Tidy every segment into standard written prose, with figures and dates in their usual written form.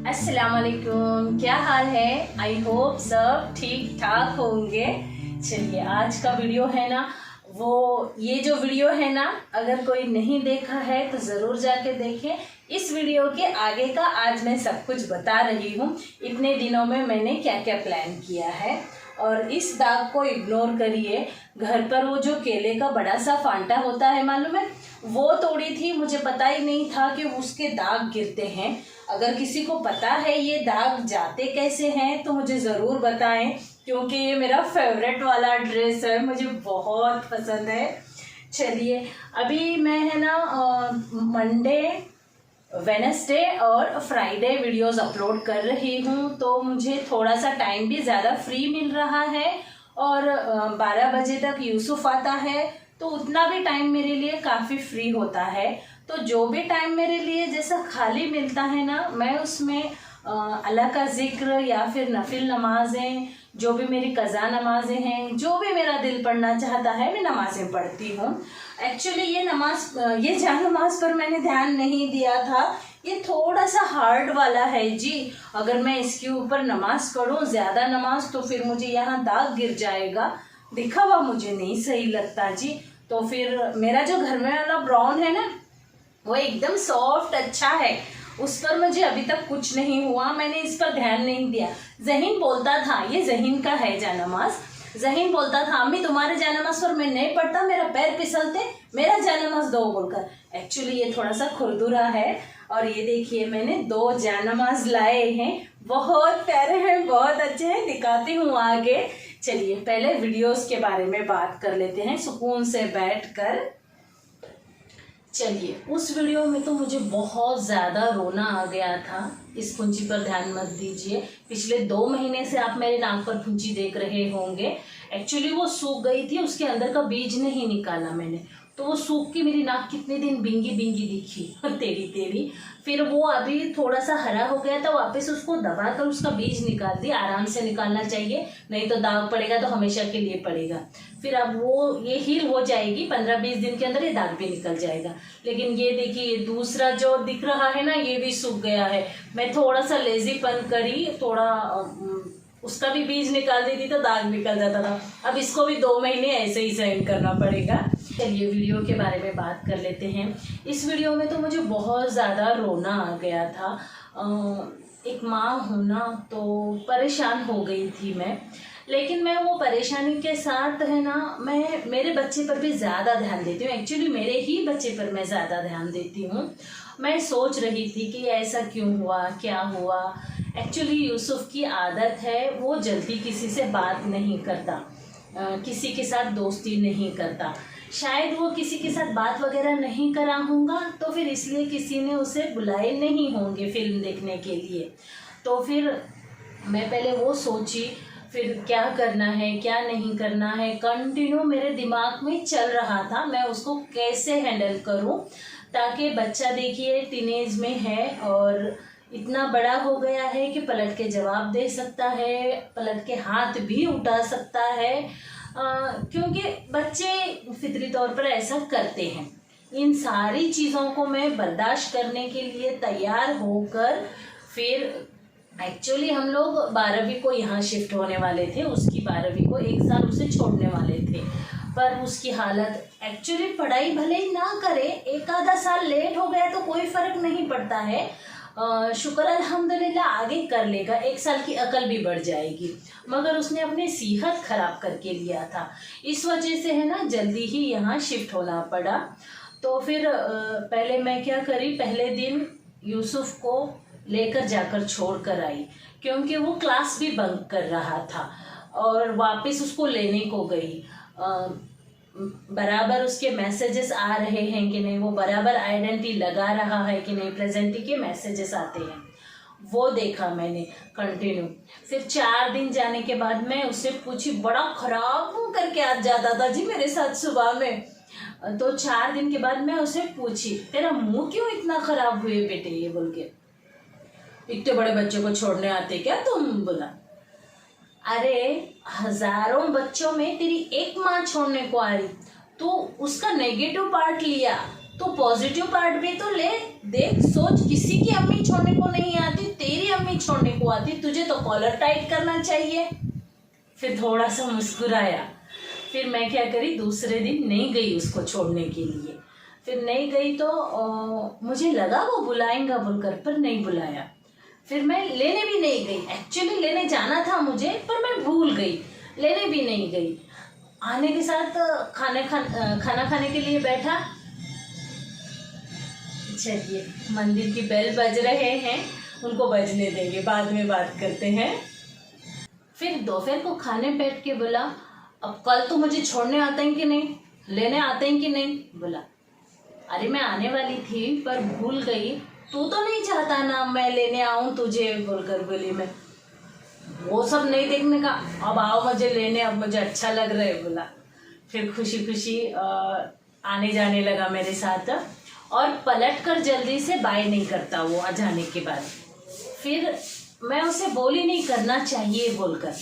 अस्सलाम वालेकुम, क्या हाल है। आई होप सब ठीक ठाक होंगे। चलिए आज का वीडियो है ना, वो ये जो वीडियो है ना, अगर कोई नहीं देखा है तो ज़रूर जाके देखें। इस वीडियो के आगे का आज मैं सब कुछ बता रही हूँ। इतने दिनों में मैंने क्या क्या प्लान किया है, और इस दाग को इग्नोर करिए। घर पर वो जो केले का बड़ा सा फांटा होता है, मालूम है, वो तोड़ी थी। मुझे पता ही नहीं था कि उसके दाग गिरते हैं। अगर किसी को पता है ये दाग जाते कैसे हैं तो मुझे ज़रूर बताएं, क्योंकि ये मेरा फेवरेट वाला ड्रेस है, मुझे बहुत पसंद है। चलिए अभी मैं है ना मंडे, वेडनेसडे और फ्राइडे वीडियोस अपलोड कर रही हूँ, तो मुझे थोड़ा सा टाइम भी ज़्यादा फ्री मिल रहा है। और 12 बजे तक यूसुफ आता है, तो उतना भी टाइम मेरे लिए काफ़ी फ्री होता है। तो जो भी टाइम मेरे लिए जैसा खाली मिलता है ना, मैं उसमें अल्लाह का ज़िक्र या फिर नफिल नमाज़ें, जो भी मेरी कज़ा नमाज़ें हैं, जो भी मेरा दिल पढ़ना चाहता है, मैं नमाज़ें पढ़ती हूँ। एक्चुअली ये जा नमाज पर मैंने ध्यान नहीं दिया था। ये थोड़ा सा हार्ड वाला है जी। अगर मैं इसके ऊपर नमाज पढ़ूँ ज़्यादा नमाज, तो फिर मुझे यहाँ दाग गिर जाएगा। दिखा हुआ मुझे नहीं सही लगता जी। तो फिर मेरा जो घर में वाला ब्राउन है ना, वो एकदम सॉफ्ट अच्छा है। उस पर मुझे अभी तक कुछ नहीं हुआ, मैंने इस पर ध्यान नहीं दिया। जहीन बोलता था, ये जहीन का है जानमाज। जहीन बोलता था, अम्मी तुम्हारे जानमाज पर मैं नहीं पढ़ता, मेरा पैर फिसलते, मेरा जानमाज दो बोलकर। एक्चुअली ये थोड़ा सा खुरदुरा है। और ये देखिए मैंने 2 जानमाज लाए हैं, बहुत प्यारे हैं, बहुत अच्छे हैं, दिखाती हूँ आगे। चलिए पहले वीडियोस के बारे में बात कर लेते हैं सुकून से बैठकर। चलिए उस वीडियो में तो मुझे बहुत ज़्यादा रोना आ गया था। इस फुंची पर ध्यान मत दीजिए। पिछले 2 महीने से आप मेरे नाक पर फुंची देख रहे होंगे। एक्चुअली वो सूख गई थी, उसके अंदर का बीज नहीं निकाला मैंने, तो वो सूख के मेरी नाक कितने दिन बिंगी बिंगी दिखी तेरी तेरी। फिर वो अभी थोड़ा सा हरा हो गया था, वापस उसको दबा कर उसका बीज निकाल दिया। आराम से निकालना चाहिए, नहीं तो दाग पड़ेगा तो हमेशा के लिए पड़ेगा। फिर अब वो ये हील हो जाएगी, 15-20 दिन के अंदर ये दाग भी निकल जाएगा। लेकिन ये देखिए दूसरा जो दिख रहा है ना, ये भी सूख गया है। मैं थोड़ा सा लेजीपन करी, थोड़ा उसका भी बीज निकाल देती तो दाग निकल जाता था। अब इसको भी 2 महीने ऐसे ही सहन करना पड़ेगा। चलिए वीडियो के बारे में बात कर लेते हैं। इस वीडियो में तो मुझे बहुत ज़्यादा रोना आ गया था। एक माँ हूँ ना, तो परेशान हो गई थी मैं। लेकिन मैं वो परेशानी के साथ है ना, मैं मेरे बच्चे पर भी ज़्यादा ध्यान देती हूँ। एक्चुअली मेरे ही बच्चे पर मैं ज़्यादा ध्यान देती हूँ। मैं सोच रही थी कि ऐसा क्यों हुआ, क्या हुआ। एक्चुअली यूसुफ की आदत है, वो जल्दी किसी से बात नहीं करता, किसी के साथ दोस्ती नहीं करता। शायद वो किसी के साथ बात वगैरह नहीं करा होगा, तो फिर इसलिए किसी ने उसे बुलाए नहीं होंगे फिल्म देखने के लिए। तो फिर मैं पहले वो सोची, फिर क्या करना है क्या नहीं करना है, कंटिन्यू मेरे दिमाग में चल रहा था। मैं उसको कैसे हैंडल करूं, ताकि बच्चा देखिए टीनेज में है और इतना बड़ा हो गया है कि पलट के जवाब दे सकता है, पलट के हाथ भी उठा सकता है। क्योंकि बच्चे फितरी तौर पर ऐसा करते हैं। इन सारी चीज़ों को मैं बर्दाश्त करने के लिए तैयार होकर फिर एक्चुअली हम लोग 12वीं को यहाँ शिफ्ट होने वाले थे। उसकी 12वीं को 1 साल उसे छोड़ने वाले थे, पर उसकी हालत एक्चुअली पढ़ाई भले ही ना करे, 1 आधा साल लेट हो गया तो कोई फ़र्क नहीं पड़ता है। शुक्र अल्हम्दुलिल्लाह आगे कर लेगा, 1 साल की अकल भी बढ़ जाएगी। मगर उसने अपनी सेहत ख़राब करके लिया था, इस वजह से है ना जल्दी ही यहाँ शिफ्ट होना पड़ा। तो फिर पहले मैं क्या करी, पहले दिन यूसुफ को लेकर जाकर छोड़ कर आई, क्योंकि वो क्लास भी बंक कर रहा था। और वापस उसको लेने को गई। बराबर उसके मैसेजेस आ रहे हैं कि नहीं, वो बराबर आइडेंटिटी लगा रहा है कि नहीं, प्रेजेंटी के मैसेजेस आते हैं, वो देखा मैंने कंटिन्यू। फिर 4 दिन जाने के बाद मैं उससे पूछी, बड़ा ख़राब मुँह करके आ जाता था जी मेरे साथ सुबह में। तो 4 दिन के बाद मैं उससे पूछी, तेरा मुँह क्यों इतना ख़राब हुए बेटे, ये बोल के, इतने बड़े बच्चे को छोड़ने आते क्या तुम? बोला, अरे हजारों बच्चों में तेरी एक माँ छोड़ने को आ रही, तो उसका नेगेटिव पार्ट लिया, तो पॉजिटिव पार्ट भी तो ले। देख सोच, किसी की अम्मी छोड़ने को नहीं आती, तेरी अम्मी छोड़ने को आती, तुझे तो कॉलर टाइट करना चाहिए। फिर थोड़ा सा मुस्कुराया। फिर मैं क्या करी, दूसरे दिन नहीं गई उसको छोड़ने के लिए। फिर नहीं गई तो मुझे लगा वो बुलाएंगा बोलकर, पर नहीं बुलाया। फिर मैं लेने भी नहीं गई, एक्चुअली लेने जाना था मुझे, पर मैं भूल गई, लेने भी नहीं गई। आने के साथ खाना खाने के लिए बैठा। चलिए, मंदिर की बेल बज रहे हैं, उनको बजने देंगे, बाद में बात करते हैं। फिर दोपहर को खाने बैठ के बोला, अब कल तो मुझे छोड़ने आते हैं कि नहीं, लेने आते हैं कि नहीं। बोला, अरे मैं आने वाली थी पर भूल गई, तू तो नहीं चाहता ना मैं लेने आऊं तुझे बोलकर बोली मैं। वो सब नहीं देखने का, अब आओ मुझे लेने, अब मुझे अच्छा लग रहा है बोला। फिर खुशी खुशी आने जाने लगा मेरे साथ, और पलट कर जल्दी से बाय नहीं करता वो आ जाने के बाद। फिर मैं उसे बोली नहीं करना चाहिए बोलकर।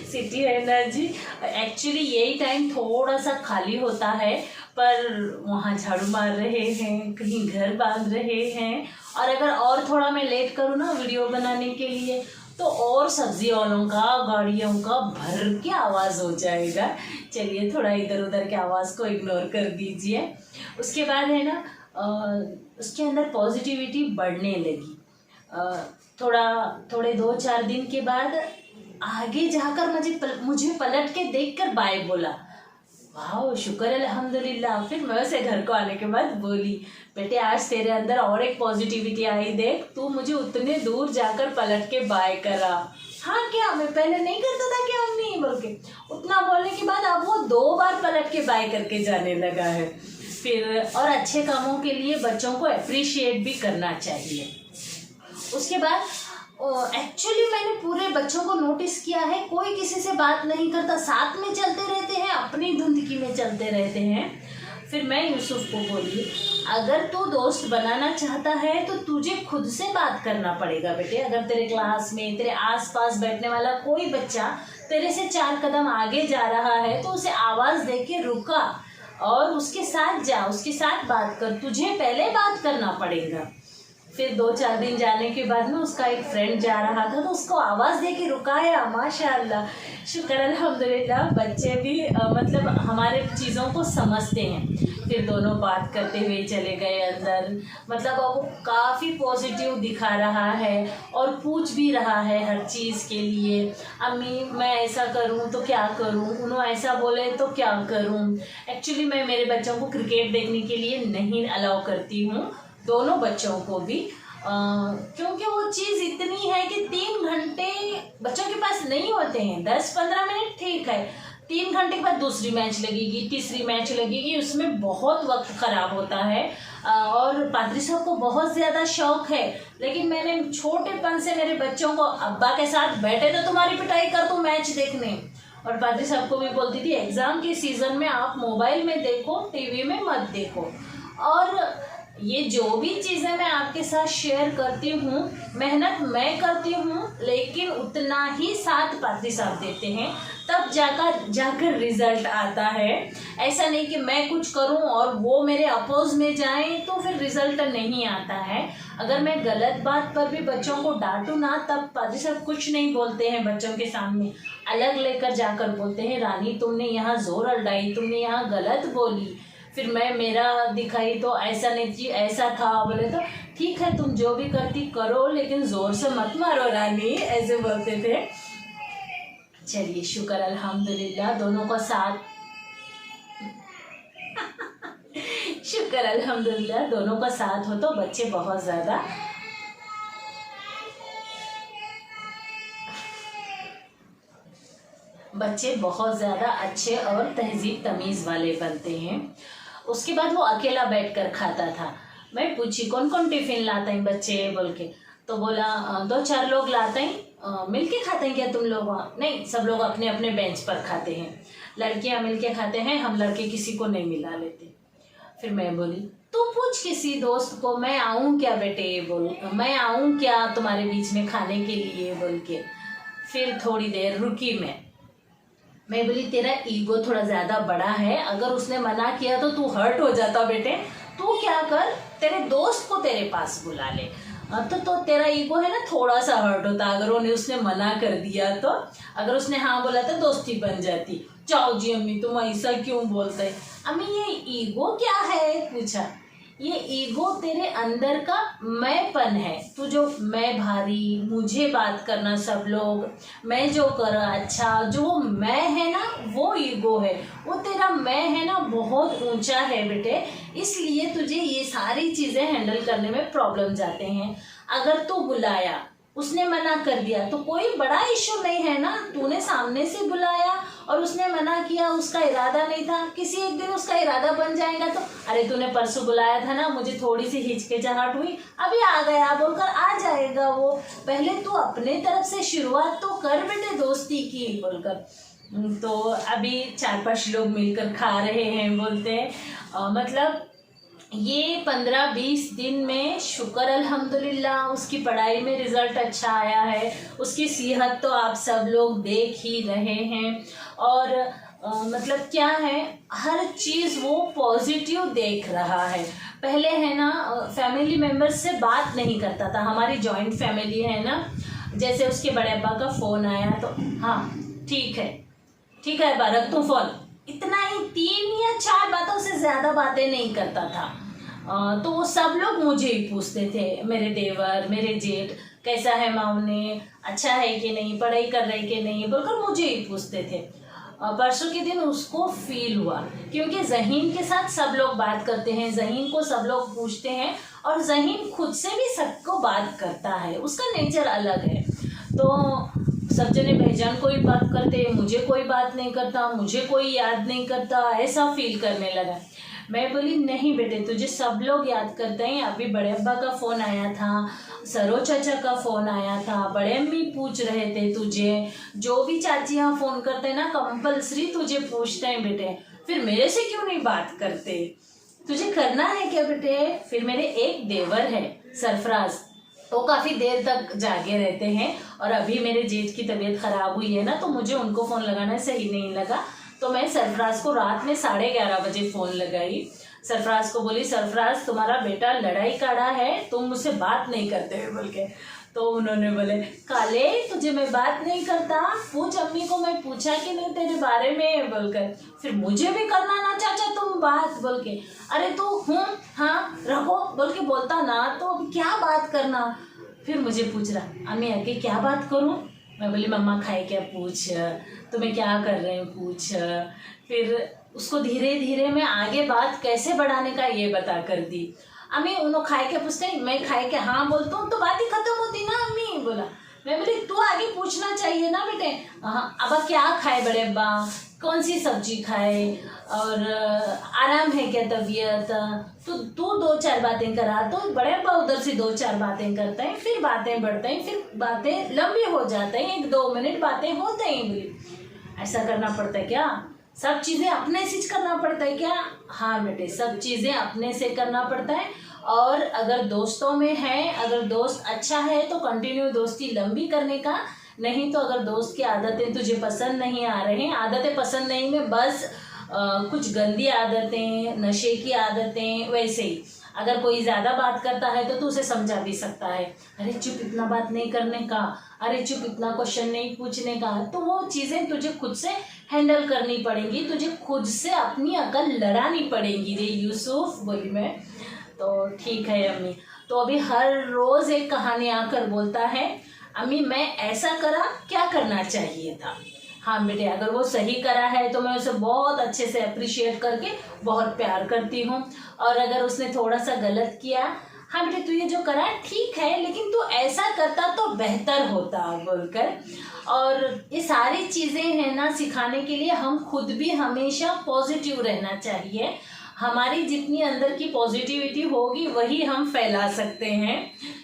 सिटी है ना जी, एक्चुअली यही टाइम थोड़ा सा खाली होता है, पर वहाँ झाड़ू मार रहे हैं, कहीं घर बांध रहे हैं, और अगर और थोड़ा मैं लेट करूँ ना वीडियो बनाने के लिए, तो और सब्जी वालों का, गाड़ियों का भर के आवाज़ हो जाएगा। चलिए, थोड़ा इधर उधर के आवाज़ को इग्नोर कर दीजिए। उसके बाद है ना, उसके अंदर पॉजिटिविटी बढ़ने लगी। थोड़े 2-4 दिन के बाद आगे जाकर मुझे पलट के देखकर बाय बोला। वाह, शुक्र है, अल्हम्दुलिल्लाह। फिर मैं उसे घर को आने के बाद बोली, बेटे आज तेरे अंदर और एक पॉजिटिविटी आई, देख तू मुझे उतने दूर जाकर पलट के बाय करा। हाँ क्या, मैं पहले नहीं करता था क्या अम्मी बोल के। उतना बोलने के बाद अब वो 2 बार पलट के बाय करके जाने लगा है। फिर और अच्छे कामों के लिए बच्चों को अप्रिशिएट भी करना चाहिए। उसके बाद एक्चुअली मैंने पूरे बच्चों को नोटिस किया है, कोई किसी से बात नहीं करता, साथ में चलते रहते हैं, अपनी धुंधकी में चलते रहते हैं। फिर मैं यूसुफ को बोली, अगर तू दोस्त बनाना चाहता है तो तुझे खुद से बात करना पड़ेगा बेटे। अगर तेरे क्लास में तेरे आसपास बैठने वाला कोई बच्चा तेरे से 4 कदम आगे जा रहा है तो उसे आवाज़ दे के रुका और उसके साथ जा, उसके साथ बात कर, तुझे पहले बात करना पड़ेगा। फिर 2-4 दिन जाने के बाद में उसका एक फ्रेंड जा रहा था तो उसको आवाज़ दे के रुकाया। माशाल्लाह, शुक्र अल्हम्दुलिल्लाह, बच्चे भी मतलब हमारे चीज़ों को समझते हैं। फिर दोनों बात करते हुए चले गए अंदर। मतलब वो काफ़ी पॉजिटिव दिखा रहा है और पूछ भी रहा है हर चीज़ के लिए, अम्मी मैं ऐसा करूं तो क्या करूं, उन्होंने ऐसा बोले तो क्या करूं। एक्चुअली मैं मेरे बच्चों को क्रिकेट देखने के लिए नहीं अलाउ करती हूँ, दोनों बच्चों को भी, क्योंकि वो चीज़ इतनी है कि 3 घंटे बच्चों के पास नहीं होते हैं। 10-15 मिनट ठीक है, 3 घंटे के बाद दूसरी मैच लगेगी, तीसरी मैच लगेगी, उसमें बहुत वक्त ख़राब होता है। और पादरी साहब को बहुत ज़्यादा शौक़ है, लेकिन मैंने छोटेपन से मेरे बच्चों को, अब्बा के साथ बैठे तो तुम्हारी पिटाई कर दूँ मैच देखने। और पादरी साहब को भी बोलती थी, एग्ज़ाम के सीज़न में आप मोबाइल में देखो, टीवी में मत देखो। और ये जो भी चीज़ें मैं आपके साथ शेयर करती हूँ, मेहनत मैं करती हूँ, लेकिन उतना ही साथ पादरी साहब देते हैं, तब जाकर रिजल्ट आता है। ऐसा नहीं कि मैं कुछ करूँ और वो मेरे अपोज में जाएं तो फिर रिजल्ट नहीं आता है। अगर मैं गलत बात पर भी बच्चों को डांटूँ ना, तब पादरी साहब कुछ नहीं बोलते हैं, बच्चों के सामने अलग लेकर जाकर बोलते हैं, रानी तुमने यहाँ जोर अड़ाई, तुमने यहाँ गलत बोली। फिर मैं मेरा दिखाई तो ऐसा नहीं जी, ऐसा था, बोले तो ठीक है तुम जो भी करती करो, लेकिन ज़ोर से मत मारो रानी, ऐसे बोलते थे। चलिए, शुक्र अल्हम्दुलिल्लाह, दोनों का साथ शुक्र अल्हम्दुलिल्लाह, दोनों का साथ हो तो बच्चे बहुत ज़्यादा अच्छे और तहजीब तमीज़ वाले बनते हैं। उसके बाद वो अकेला बैठकर खाता था। मैं पूछी, कौन कौन टिफ़िन लाते हैं बच्चे बोल के, तो बोला 2-4 लोग लाते हैं। मिल के खाते हैं क्या तुम लोग? नहीं, सब लोग अपने अपने बेंच पर खाते हैं, लड़कियां मिल के खाते हैं, हम लड़के किसी को नहीं मिला लेते। फिर मैं बोली, तू पूछ किसी दोस्त को, मैं आऊँ क्या बेटे बोल, मैं आऊँ क्या तुम्हारे बीच में खाने के लिए बोल के। फिर थोड़ी देर रुकी मैं बोली, तेरा ईगो थोड़ा ज़्यादा बड़ा है, अगर उसने मना किया तो तू हर्ट हो जाता बेटे, तू क्या कर, तेरे दोस्त को तेरे पास बुला ले। तो तेरा ईगो है ना थोड़ा सा हर्ट होता, अगर उसने मना कर दिया तो। अगर उसने हाँ बोला तो दोस्ती बन जाती। जाओ जी अम्मी तुम ऐसा क्यों बोलते हैं? अम्मी ये ईगो क्या है पूछा। ये ईगो तेरे अंदर का मैंपन है। तू जो मैं भारी, मुझे बात करना सब लोग, मैं जो कर अच्छा, जो मैं है ना वो ईगो है। वो तेरा मैं है ना बहुत ऊंचा है बेटे, इसलिए तुझे ये सारी चीज़ें हैंडल करने में प्रॉब्लम जाते हैं। अगर तू बुलाया, उसने मना कर दिया तो कोई बड़ा इश्यू नहीं है ना। तूने सामने से बुलाया और उसने मना किया, उसका इरादा नहीं था, किसी एक दिन उसका इरादा बन जाएगा तो अरे तूने परसों बुलाया था ना, मुझे थोड़ी सी हिचकिचाहट हुई, अभी आ गया बोलकर आ जाएगा वो। पहले तू अपने तरफ से शुरुआत तो कर बेटे दोस्ती की बोलकर। तो अभी 4-5 लोग मिलकर खा रहे हैं, बोलते हैं मतलब ये 15-20 दिन में शुक्र अल्हम्दुलिल्लाह उसकी पढ़ाई में रिज़ल्ट अच्छा आया है। उसकी सेहत तो आप सब लोग देख ही रहे हैं। और मतलब क्या है, हर चीज़ वो पॉजिटिव देख रहा है। पहले है ना फैमिली मेम्बर्स से बात नहीं करता था, हमारी जॉइंट फैमिली है ना। जैसे उसके बड़े अब्बा का फ़ोन आया तो हाँ ठीक है अब्बा रख दूँ फ़ोन, इतना ही 3 या 4 बातों से ज़्यादा बातें नहीं करता था। तो वो सब लोग मुझे ही पूछते थे, मेरे देवर, मेरे जेठ, कैसा है मामूने, अच्छा है कि नहीं, पढ़ाई कर रहे कि नहीं, बोलकर मुझे ही पूछते थे। परसों के दिन उसको फील हुआ, क्योंकि ज़हीन के साथ सब लोग बात करते हैं, ज़हीन को सब लोग पूछते हैं और ज़हीन खुद से भी सबको बात करता है, उसका नेचर अलग है। तो सब जने भाईजान को ही बात करते, मुझे कोई बात नहीं करता, मुझे कोई याद नहीं करता, ऐसा फील करने लगा। मैं बोली नहीं बेटे, तुझे सब लोग याद करते हैं। अभी बड़े अब्बा का फ़ोन आया था, सरो चाचा का फ़ोन आया था, बड़े अम्मी पूछ रहे थे तुझे, जो भी चाचियाँ फ़ोन करते हैं ना कंपल्सरी तुझे पूछते हैं बेटे, फिर मेरे से क्यों नहीं बात करते, तुझे करना है क्या बेटे? फिर मेरे एक देवर है सरफराज, वो काफ़ी देर तक जागे रहते हैं और अभी मेरे जेठ की तबीयत ख़राब हुई है ना, तो मुझे उनको फ़ोन लगाना सही नहीं लगा। तो मैं सरफराज को रात में 11:30 बजे फ़ोन लगाई। सरफराज को बोली, सरफराज तुम्हारा बेटा लड़ाई काढ़ा है, तुम मुझसे बात नहीं करते हो बोल के। तो उन्होंने बोले, काले तुझे मैं बात नहीं करता, पूछ अम्मी को, मैं पूछा कि नहीं तेरे बारे में बोलकर। फिर मुझे भी करना ना चाचा तुम बात बोल के। अरे तो हाँ रखो बोल के बोलता ना, तो अभी क्या बात करना। फिर मुझे पूछ रहा, अम्मी आगे क्या बात करूँ? मैं बोली मम्मा खाए क्या पूछ, तुम्हें क्या कर रहे हैं पूछ। फिर उसको धीरे धीरे मैं आगे बात कैसे बढ़ाने का ये बता कर दी। अम्मी उन्होंने खाए क्या पूछते हैं, मैं खाए क्या हाँ बोलता हूँ तो बात ही खत्म होती ना अम्मी बोला। मैं बोली तू आगे पूछना चाहिए ना बेटे। हाँ अब्बा क्या खाए बड़े अब्बा, कौन सी सब्जी खाए, और आराम है क्या तबीयत, तो तू 2-4 बातें करा। तो बड़े अब्बा उधर से 2-4 बातें करते हैं, फिर बातें बढ़ते हैं, फिर बातें लंबी हो जाते हैं, 1-2 मिनट बातें होते हैं। बोली ऐसा करना पड़ता है क्या, सब चीज़ें अपने से करना पड़ता है क्या? हाँ बेटे सब चीज़ें अपने से करना पड़ता है। और अगर दोस्तों में है, अगर दोस्त अच्छा है तो कंटिन्यू दोस्ती लंबी करने का, नहीं तो अगर दोस्त की आदतें तुझे पसंद नहीं आ रही हैं, आदतें पसंद नहीं में बस कुछ गंदी आदतें, नशे की आदतें, वैसे ही अगर कोई ज़्यादा बात करता है तो तू उसे समझा भी सकता है, अरे चुप इतना बात नहीं करने का, अरे चुप इतना क्वेश्चन नहीं पूछने का। तो वो चीज़ें तुझे खुद से हैंडल करनी पड़ेंगी, तुझे खुद से अपनी अकल लड़ानी पड़ेंगी रे यूसुफ बोली मैं। तो ठीक है अम्मी। तो अभी हर रोज़ एक कहानी आकर बोलता है, अम्मी मैं ऐसा करा, क्या करना चाहिए था। हाँ बेटे अगर वो सही करा है तो मैं उसे बहुत अच्छे से अप्रिशिएट करके बहुत प्यार करती हूँ, और अगर उसने थोड़ा सा गलत किया, हाँ बेटे तू ये जो करा ठीक है लेकिन तू ऐसा करता तो बेहतर होता बोलकर। और ये सारी चीज़ें हैं ना सिखाने के लिए हम खुद भी हमेशा पॉजिटिव रहना चाहिए। हमारी जितनी अंदर की पॉजिटिविटी होगी वही हम फैला सकते हैं।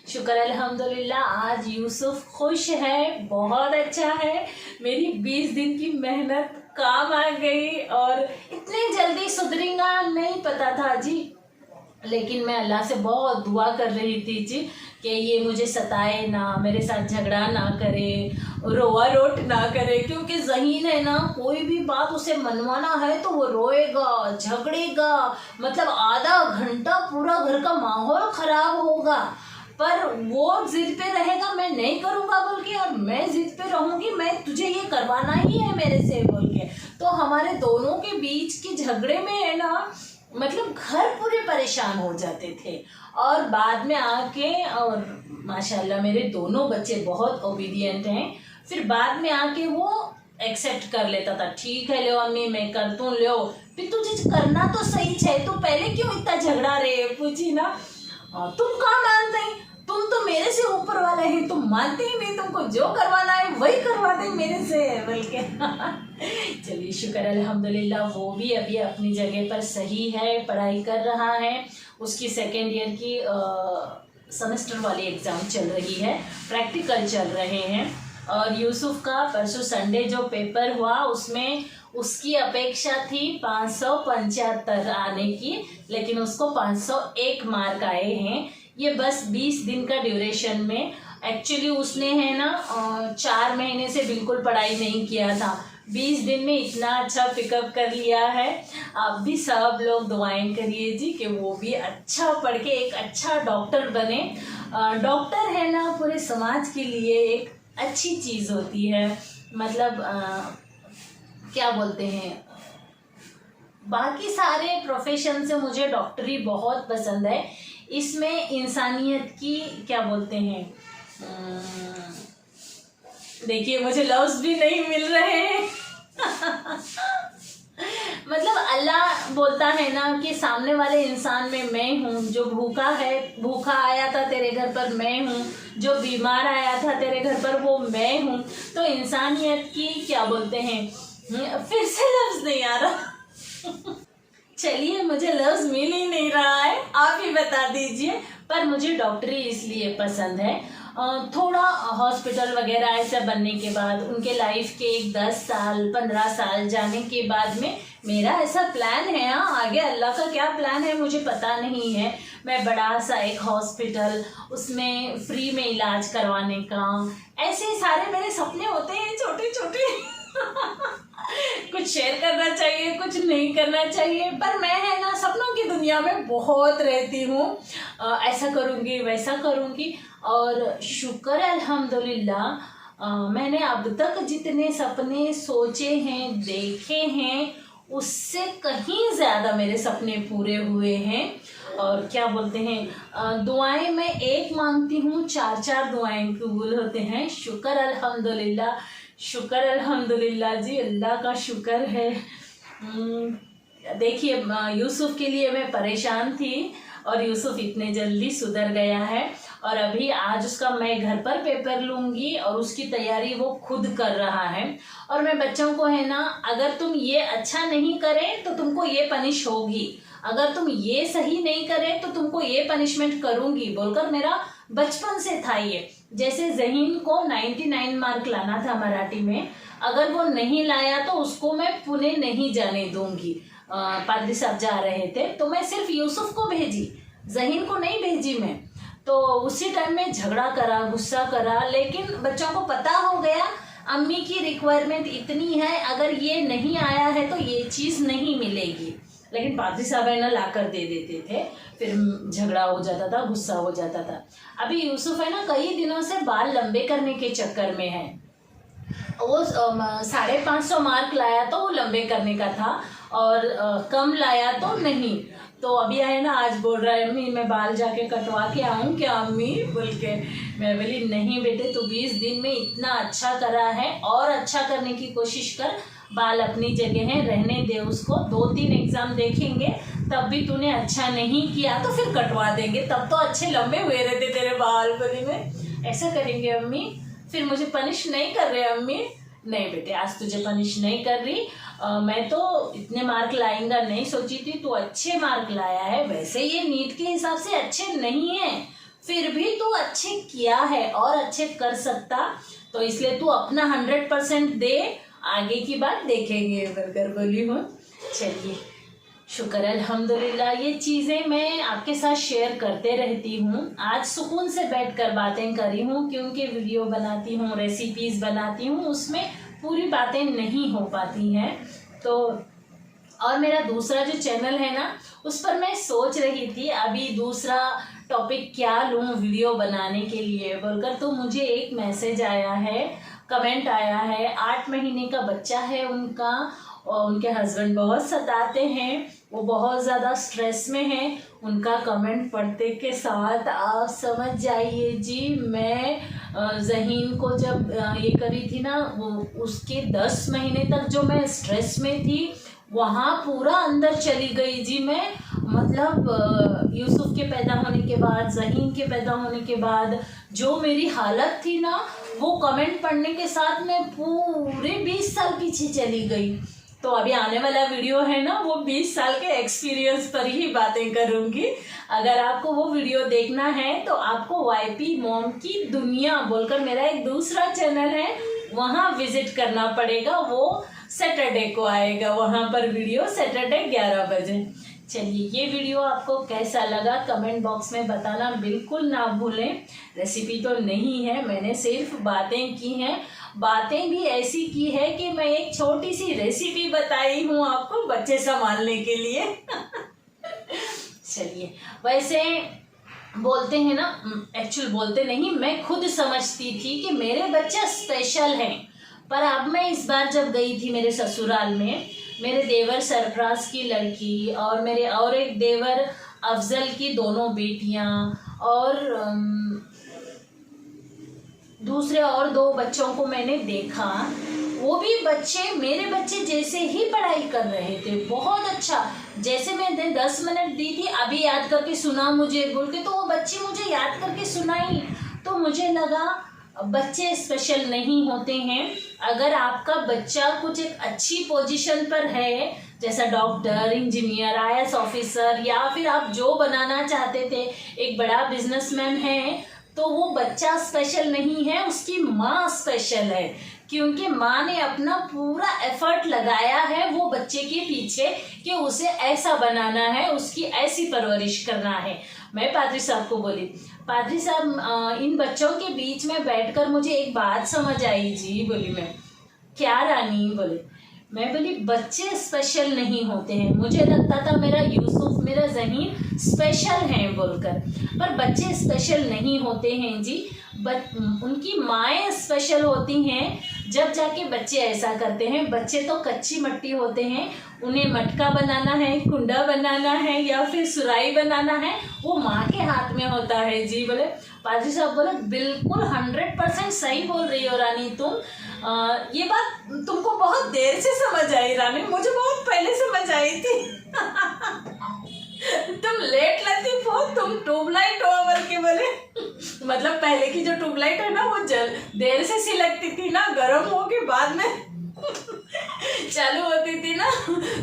शुक्र अल्हम्दुलिल्लाह आज यूसुफ खुश है, बहुत अच्छा है। मेरी 20 दिन की मेहनत काम आ गई और इतनी जल्दी सुधरेगा नहीं पता था जी, लेकिन मैं अल्लाह से बहुत दुआ कर रही थी जी कि ये मुझे सताए ना, मेरे साथ झगड़ा ना करे, रोआ रोट ना करे, क्योंकि ज़हीन है ना, कोई भी बात उसे मनवाना है तो वो रोएगा, झगड़ेगा, मतलब आधा घंटा पूरा घर का माहौल खराब होगा, पर वो जिद पे रहेगा मैं नहीं करूँगा बोल के, और मैं जिद पे रहूँगी मैं तुझे ये करवाना ही है मेरे से बोल के। तो हमारे दोनों के बीच के झगड़े में है ना, मतलब घर पूरे परेशान हो जाते थे। और बाद में आके, और माशाल्लाह मेरे दोनों बच्चे बहुत ओबीडियंट हैं, फिर बाद में आके वो एक्सेप्ट कर लेता था, ठीक है लो अम्मी मैं कर दूँ, लो फिर तुझे करना तो सही है, तो पहले क्यों इतना झगड़ा रहे, पूछी ना, तुम कहाँ मानते हैं, तुम तो मेरे से ऊपर वाले हैं, तुम मानते ही नहीं, तुमको जो करवाना है वही करवाते मेरे से बोल के। चलिए शुक्र अल्हम्दुलिल्लाह, वो भी अभी अपनी जगह पर सही है, पढ़ाई कर रहा है, उसकी सेकेंड ईयर की सेमेस्टर वाली एग्ज़ाम चल रही है, प्रैक्टिकल चल रहे हैं। और यूसुफ का परसों संडे जो पेपर हुआ उसमें उसकी अपेक्षा थी 575 आने की, लेकिन उसको 501 मार्क आए हैं। ये बस 20 दिन का ड्यूरेशन में। एक्चुअली उसने है ना 4 महीने से बिल्कुल पढ़ाई नहीं किया था, 20 दिन में इतना अच्छा पिकअप कर लिया है। आप भी सब लोग दुआएं करिए जी कि वो भी अच्छा पढ़ के एक अच्छा डॉक्टर बने। डॉक्टर है ना पूरे समाज के लिए एक अच्छी चीज़ होती है, मतलब क्या बोलते हैं, बाकी सारे प्रोफेशन से मुझे डॉक्टरी बहुत पसंद है। इसमें इंसानियत की क्या बोलते हैं, देखिए मुझे लफ्ज़ भी नहीं मिल रहे हैं। मतलब अल्लाह बोलता है ना कि सामने वाले इंसान में मैं हूँ, जो भूखा है, भूखा आया था तेरे घर पर मैं हूँ, जो बीमार आया था तेरे घर पर वो मैं हूँ। तो इंसानियत की क्या बोलते हैं, फिर से लफ्ज़ नहीं आ रहा। चलिए मुझे लफ्ज़ मिल ही नहीं रहा है, आप ही बता दीजिए। पर मुझे डॉक्टरी इसलिए पसंद है, थोड़ा हॉस्पिटल वगैरह ऐसा बनने के बाद, उनके लाइफ के 10 साल 15 साल जाने के बाद में मेरा ऐसा प्लान है, आगे अल्लाह का क्या प्लान है मुझे पता नहीं है। मैं बड़ा सा एक हॉस्पिटल, उसमें फ्री में इलाज करवाने का, ऐसे सारे मेरे सपने होते हैं छोटे छोटे। कुछ शेयर करना चाहिए, कुछ नहीं करना चाहिए, पर मैं है ना सपनों की दुनिया में बहुत रहती हूँ। ऐसा करूँगी वैसा करूँगी, और शुक्र अल्हम्दुलिल्लाह मैंने अब तक जितने सपने सोचे हैं, देखे हैं, उससे कहीं ज़्यादा मेरे सपने पूरे हुए हैं। और क्या बोलते हैं, दुआएं मैं एक मांगती हूँ, 4 दुआएं कबूल होते हैं। शुक्र अल्हम्दुलिल्लाह, शुक्र अल्हम्दुलिल्लाह जी, अल्लाह का शुक्र है। देखिए यूसुफ के लिए मैं परेशान थी, और यूसुफ इतने जल्दी सुधर गया है, और अभी आज उसका मैं घर पर पेपर लूँगी, और उसकी तैयारी वो खुद कर रहा है। और मैं बच्चों को है ना, अगर तुम ये अच्छा नहीं करें तो तुमको ये पनिश होगी, अगर तुम ये सही नहीं करे तो तुमको ये पनिशमेंट करूँगी बोलकर मेरा बचपन से था ये। जैसे ज़हीन को 99 मार्क लाना था मराठी में, अगर वो नहीं लाया तो उसको मैं पुणे नहीं जाने दूंगी। पादरी साहब जा रहे थे तो मैं सिर्फ यूसुफ को भेजी, ज़हीन को नहीं भेजी मैं। तो उसी टाइम में झगड़ा करा, गुस्सा करा, लेकिन बच्चों को पता हो गया अम्मी की रिक्वायरमेंट इतनी है, अगर ये नहीं आया है तो ये चीज़ नहीं मिलेगी। लेकिन पादरी साहब है ना ला कर दे देते थे, फिर झगड़ा हो जाता था, गुस्सा हो जाता था। अभी यूसुफ है ना कई दिनों से बाल लंबे करने के चक्कर में है। वो 550 मार्क लाया तो वो लंबे करने का था, और कम लाया तो नहीं। तो अभी है ना आज बोल रहा है अम्मी मैं बाल जाके कटवा के आऊँ क्या अम्मी बोल के। मैं बोली नहीं बेटे, तू 20 दिन में इतना अच्छा करा है, और अच्छा करने की कोशिश कर, बाल अपनी जगह है, रहने दे उसको, 2-3 एग्ज़ाम देखेंगे, तब भी तूने अच्छा नहीं किया तो फिर कटवा देंगे, तब तो अच्छे लंबे हुए रहते तेरे बाल। बोली में ऐसा करेंगे अम्मी, फिर मुझे पनिश नहीं कर रहे अम्मी। नहीं बेटे आज तुझे पनिश नहीं कर रही, मैं तो इतने मार्क लाएंगा नहीं सोची थी, तू अच्छे मार्क लाया है, वैसे ये नीट के हिसाब से अच्छे नहीं है, फिर भी तू अच्छे किया है और अच्छे कर सकता, तो इसलिए तू अपना 100% दे, आगे की बात देखेंगे बरकर बोली हूँ। चलिए शुक्र अल्हम्दुलिल्लाह। ये चीज़ें मैं आपके साथ शेयर करते रहती हूँ। आज सुकून से बैठकर बातें करी हूँ क्योंकि वीडियो बनाती हूँ, रेसिपीज़ बनाती हूँ, उसमें पूरी बातें नहीं हो पाती हैं। तो और मेरा दूसरा जो चैनल है ना, उस पर मैं सोच रही थी अभी दूसरा टॉपिक क्या लूँ वीडियो बनाने के लिए बोलकर, तो मुझे एक मैसेज आया है, कमेंट आया है। 8 महीने का बच्चा है उनका और उनके हस्बैंड बहुत सताते हैं, वो बहुत ज़्यादा स्ट्रेस में हैं। उनका कमेंट पढ़ते के साथ आप समझ जाइए जी, मैं ज़हीन को जब ये करी थी ना, वो उसके 10 महीने तक जो मैं स्ट्रेस में थी वहाँ पूरा अंदर चली गई जी मैं। मतलब यूसुफ के पैदा होने के बाद, ज़हीन के पैदा होने के बाद जो मेरी हालत थी ना, वो कमेंट पढ़ने के साथ मैं पूरे 20 साल पीछे चली गई। तो अभी आने वाला वीडियो है ना, वो 20 साल के एक्सपीरियंस पर ही बातें करूँगी। अगर आपको वो वीडियो देखना है तो आपको वाईपी मॉम की दुनिया बोलकर मेरा एक दूसरा चैनल है, वहाँ विजिट करना पड़ेगा। वो सैटरडे को आएगा, वहाँ पर वीडियो सैटरडे 11 बजे। चलिए, ये वीडियो आपको कैसा लगा कमेंट बॉक्स में बताना बिल्कुल ना भूलें। रेसिपी तो नहीं है, मैंने सिर्फ बातें की हैं। बातें भी ऐसी की है कि मैं एक छोटी सी रेसिपी बताई हूँ आपको बच्चे संभालने के लिए। चलिए, वैसे बोलते हैं ना, एक्चुअल बोलते नहीं, मैं खुद समझती थी कि मेरे बच्चे स्पेशल हैं। पर अब मैं इस बार जब गई थी मेरे ससुराल में, मेरे देवर सरफराज की लड़की और मेरे और एक देवर अफजल की दोनों बेटियां और दूसरे और 2 बच्चों को मैंने देखा। वो भी बच्चे मेरे बच्चे जैसे ही पढ़ाई कर रहे थे, बहुत अच्छा। जैसे मैंने 10 मिनट दी थी, अभी याद करके सुना मुझे बोल के, तो वो बच्चे मुझे याद करके सुनाई। तो मुझे लगा बच्चे स्पेशल नहीं होते हैं। अगर आपका बच्चा कुछ एक अच्छी पोजीशन पर है, जैसा डॉक्टर, इंजीनियर, आईएएस ऑफिसर, या फिर आप जो बनाना चाहते थे एक बड़ा बिजनेसमैन है, तो वो बच्चा स्पेशल नहीं है, उसकी माँ स्पेशल है। क्योंकि माँ ने अपना पूरा एफर्ट लगाया है वो बच्चे के पीछे कि उसे ऐसा बनाना है, उसकी ऐसी परवरिश करना है। मैं पादरी साहब को बोली, पादरी साहब इन बच्चों के बीच में बैठकर मुझे एक बात समझ आई जी। बोली मैं, क्या रानी? बोले, मैं बोली बच्चे स्पेशल नहीं होते हैं। मुझे लगता था मेरा यूसुफ, मेरा ज़हीन स्पेशल हैं बोलकर, पर बच्चे स्पेशल नहीं होते हैं जी। उनकी माएँ स्पेशल होती हैं, जब जाके बच्चे ऐसा करते हैं। बच्चे तो कच्ची मट्टी होते हैं, उन्हें मटका बनाना है, कुंडा बनाना है या फिर सुराही बनाना है, वो माँ के हाथ में होता है जी। बोले पादरी साहब, बोले बिल्कुल 100% सही बोल रही हो रानी तुम। ये बात तुमको बहुत देर से समझ आई रानी, मुझे बहुत पहले समझ आई थी। तुम लेट लतीफ हो, तुम ट्यूबलाइट हो बोल के बोले। मतलब पहले की जो ट्यूबलाइट है ना, वो देर से सिलकती थी ना, गर्म हो के बाद में चालू होती थी ना,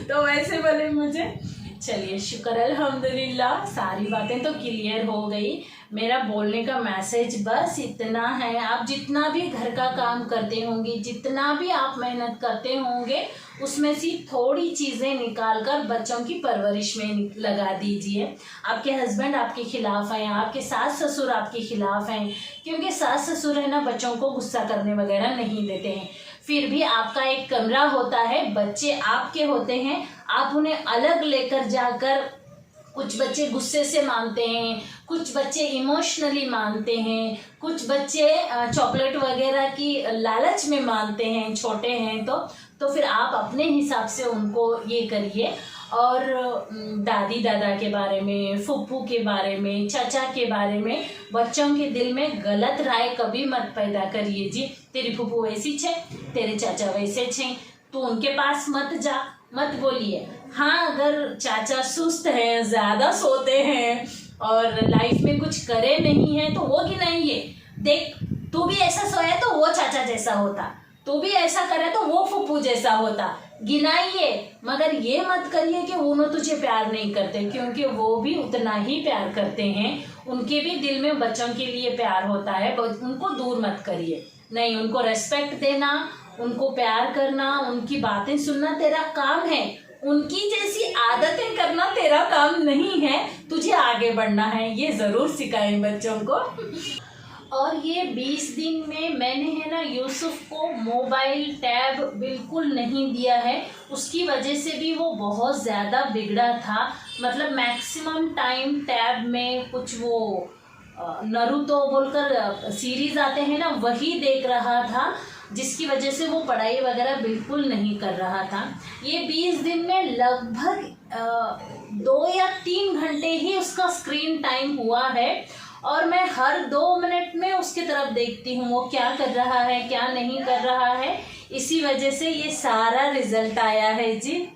तो वैसे बोले मुझे। चलिए, शुक्र अल्हम्दुलिल्लाह, सारी बातें तो क्लियर हो गई। मेरा बोलने का मैसेज बस इतना है, आप जितना भी घर का काम करते होंगे, जितना भी आप मेहनत करते होंगे, उसमें से थोड़ी चीज़ें निकाल कर बच्चों की परवरिश में लगा दीजिए। आपके हस्बैंड आपके खिलाफ हैं, आपके सास ससुर आपके खिलाफ हैं, क्योंकि सास ससुर है ना, बच्चों को गुस्सा करने वगैरह नहीं देते हैं। फिर भी आपका एक कमरा होता है, बच्चे आपके होते हैं, आप उन्हें अलग लेकर जाकर, कुछ बच्चे गुस्से से मानते हैं, कुछ बच्चे इमोशनली मानते हैं, कुछ बच्चे चॉकलेट वगैरह की लालच में मानते हैं, छोटे हैं तो फिर आप अपने हिसाब से उनको ये करिए। और दादी दादा के बारे में, फुप्पू के बारे में, चाचा के बारे में बच्चों के दिल में गलत राय कभी मत पैदा करिए जी। तेरी फुप्पू वैसी छे, तेरे चाचा वैसे छे, तू उनके पास मत जा, मत बोलिए। हाँ, अगर चाचा सुस्त हैं, ज़्यादा सोते हैं और लाइफ में कुछ करे नहीं है, तो वो गिनाइए, देख तू भी ऐसा सोया तो वो चाचा जैसा होता, तू भी ऐसा करे तो वो फुप्पू जैसा होता, गिनाइए। मगर ये मत करिए कि वो तुझे प्यार नहीं करते, क्योंकि वो भी उतना ही प्यार करते हैं, उनके भी दिल में बच्चों के लिए प्यार होता है। उनको दूर मत करिए, नहीं, उनको रेस्पेक्ट देना, उनको प्यार करना, उनकी बातें सुनना तेरा काम है। उनकी जैसी आदतें करना तेरा काम नहीं है, तुझे आगे बढ़ना है, ये जरूर सिखाएं बच्चों को। और ये 20 दिन में मैंने है ना यूसुफ को मोबाइल टैब बिल्कुल नहीं दिया है। उसकी वजह से भी वो बहुत ज़्यादा बिगड़ा था। मतलब मैक्सिमम टाइम टैब में कुछ वो नरूतो बोलकर सीरीज आते हैं ना, वही देख रहा था, जिसकी वजह से वो पढ़ाई वगैरह बिल्कुल नहीं कर रहा था। ये 20 दिन में लगभग 2 या 3 घंटे ही उसका स्क्रीन टाइम हुआ है। और मैं हर 2 मिनट में उसकी तरफ देखती हूँ, वो क्या कर रहा है, क्या नहीं कर रहा है। इसी वजह से ये सारा रिजल्ट आया है जी।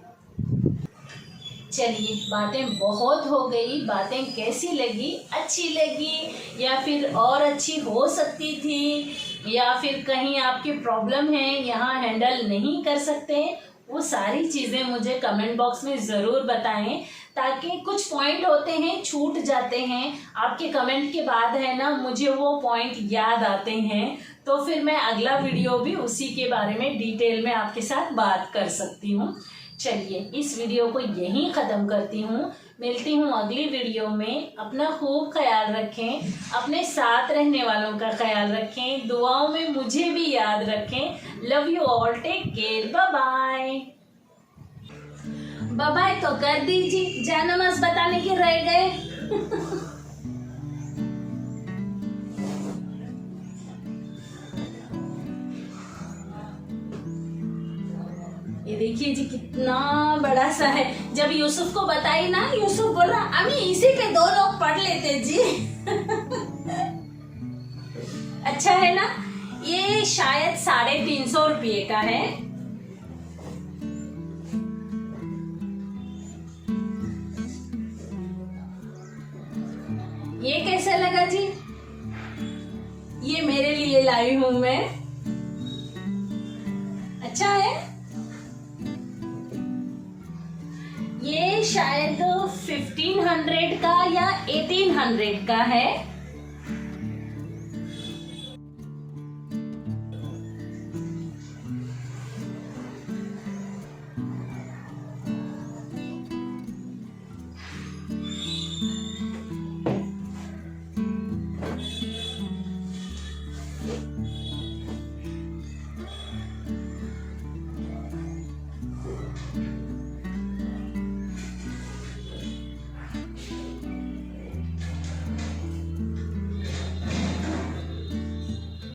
चलिए, बातें बहुत हो गई। बातें कैसी लगी? अच्छी लगी या फिर और अच्छी हो सकती थी, या फिर कहीं आपकी प्रॉब्लम है यहाँ हैंडल नहीं कर सकते, वो सारी चीज़ें मुझे कमेंट बॉक्स में ज़रूर बताएं, ताकि कुछ पॉइंट होते हैं छूट जाते हैं, आपके कमेंट के बाद है ना मुझे वो पॉइंट याद आते हैं, तो फिर मैं अगला वीडियो भी उसी के बारे में डिटेल में आपके साथ बात कर सकती हूँ। चलिए, इस वीडियो को यहीं ख़त्म करती हूँ। मिलती हूँ अगली वीडियो में। अपना खूब ख्याल रखें, अपने साथ रहने वालों का ख्याल रखें, दुआओं में मुझे भी याद रखें। Love you all, take care, bye bye. Bye bye तो कर दीजिए, जानमाज़ बताने के रह गए। ये देखिए जी, कितना बड़ा सा है। जब यूसुफ को बताई ना, यूसुफ बोला अम्मी इसी पे 2 लोग पढ़ लेते जी। अच्छा है ना। ये शायद 350 रुपये का है। ये कैसा लगा जी? ये मेरे लिए लाई हूं मैं। अच्छा है। ये शायद 1500 का या 1800 का है।